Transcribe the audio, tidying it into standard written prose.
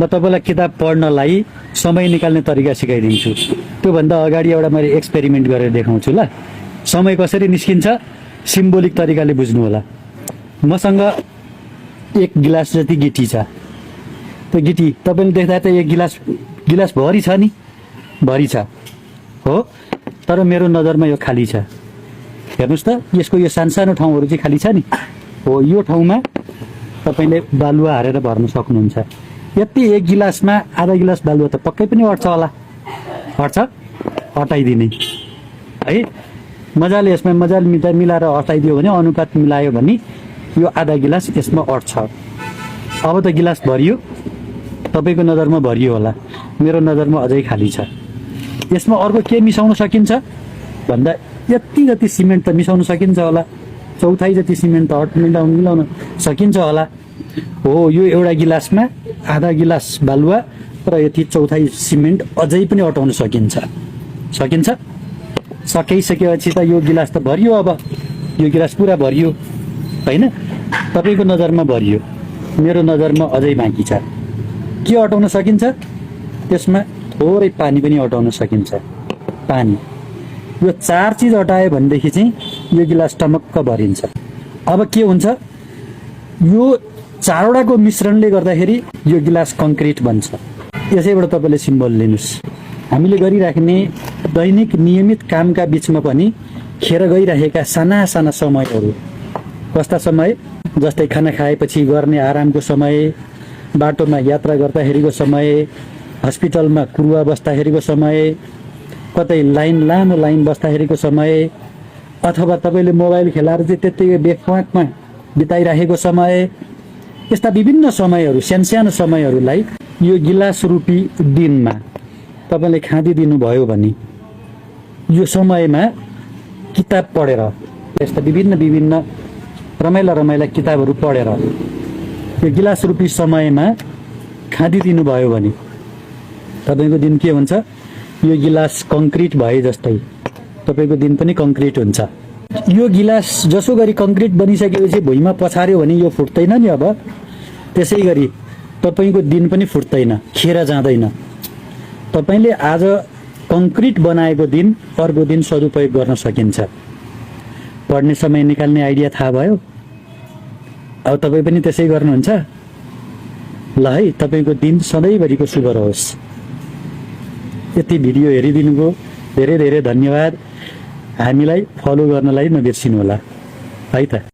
म तपाईँलाई किताब पढ्नलाई समय निकाल्ने तरिका सिकाइदिन्छु। त्योभन्दा अगाडि एउटा मैले एक्सपेरिमेन्ट गरेर देखाउँछु ल। समय कसरी निस्किन्छ सिम्बोलिक तरिकाले बुझ्नु होला। मसँग 1 गिलास जति गिटी छ। त्यो गिटी तपाईँले देख्दा त 1 गिलास भरि छ नि, भरि छ हो, तर मेरो नजरमा यो खाली छ। हेर्नुहोस् त, यसको यो सानो ठाउँहरू चाहिँ खाली छ नि हो। यो ठाउँमा तपाईँले बालुवा हालेर भर्न सक्नुहुन्छ। यति 1 गिलासमा आधा गिलास बालुवा त पक्कै पनि अट्छ होला, अट्छ, अटाइदिने है। मजाले यसमा मिलाएर अटाइदियो भने, अनुपात मिलायो भने यो आधा गिलास यसमा अट्छ। अब त गिलास भरियो, तपाईँको नजरमा भरियो होला, मेरो नजरमा अझै खाली छ। यसमा अर्को के मिसाउन सकिन्छ भन्दा यति जति सिमेन्ट त मिसाउन सकिन्छ होला, चौथाइ जति सिमेन्ट त मिलाउन सकिन्छ होला हो। यो एउटा गिलासमा आधा गिलास बालुवा र यति चौथाइ सिमेन्ट अझै पनि अटाउन सकिन्छ। सकिसकेपछि त यो गिलास त भरियो। अब यो गिलास पुरा भरियो होइन, तपाईँको नजरमा भरियो, मेरो नजरमा अझै बाँकी छ। के अटाउन सकिन्छ त्यसमा? थोरै पानी पनि अटाउन सकिन्छ। पानी, यो 4 चिज अटायो भनेदेखि चाहिँ यो गिलास टमक्क भरिन्छ। अब के हुन्छ, यो 4वटाको मिश्रणले गर्दाखेरि यो गिलास कङ्क्रिट बन्छ। यसैबाट तपाईँले सिम्बल लिनुहोस्। हामीले गरिराख्ने दैनिक नियमित कामका बिचमा पनि खेर गइरहेका साना समयहरू, कस्ता समय? जस्तै खाना खाएपछि गर्ने आरामको समय, बाटोमा यात्रा गर्दाखेरिको समय, हस्पिटलमा कुरुवा बस्दाखेरिको समय, कतै लामो लाइन बस्दाखेरिको समय, अथवा तपाईँले मोबाइल खेलाएर चाहिँ त्यत्तिकै बेफाकमा बिताइराखेको समय, यस्ता विभिन्न समयहरू, सानो समयहरूलाई यो गिलास रूपी दिनमा तपाईँले खाँदिदिनु भयो भने यो समयमा किताब पढेर, यस्ता विभिन्न रमाइला किताबहरू पढेर यो गिलास रूपी समयमा खाँदिदिनु भयो भने तपाईँको दिन के हुन्छ? यो गिलास कङ्क्रिट भए जस्तै तपाईँको दिन पनि कङ्क्रिट हुन्छ। यो गिलास जसो गरी कङ्क्रिट बनिसकेपछि भुइँमा पछार्यो भने यो फुट्दैन नि। अब त्यसै गरी तपाईँको दिन पनि फुट्दैन, खेर जाँदैन। तपाईँले आज कङ्क्रिट बनाएको दिन अर्को दिन सदुपयोग गर्न सकिन्छ। पढ्ने समय निकाल्ने आइडिया थाहा भयो? अब तपाईँ पनि त्यसै गर्नुहुन्छ ल है। तपाईँको दिन सधैँभरिको शुभ रहोस्। यति भिडियो हेरिदिनुको धेरै धेरै धन्यवाद। हामीलाई फलो गर्नलाई नबिर्सिनु होला है त।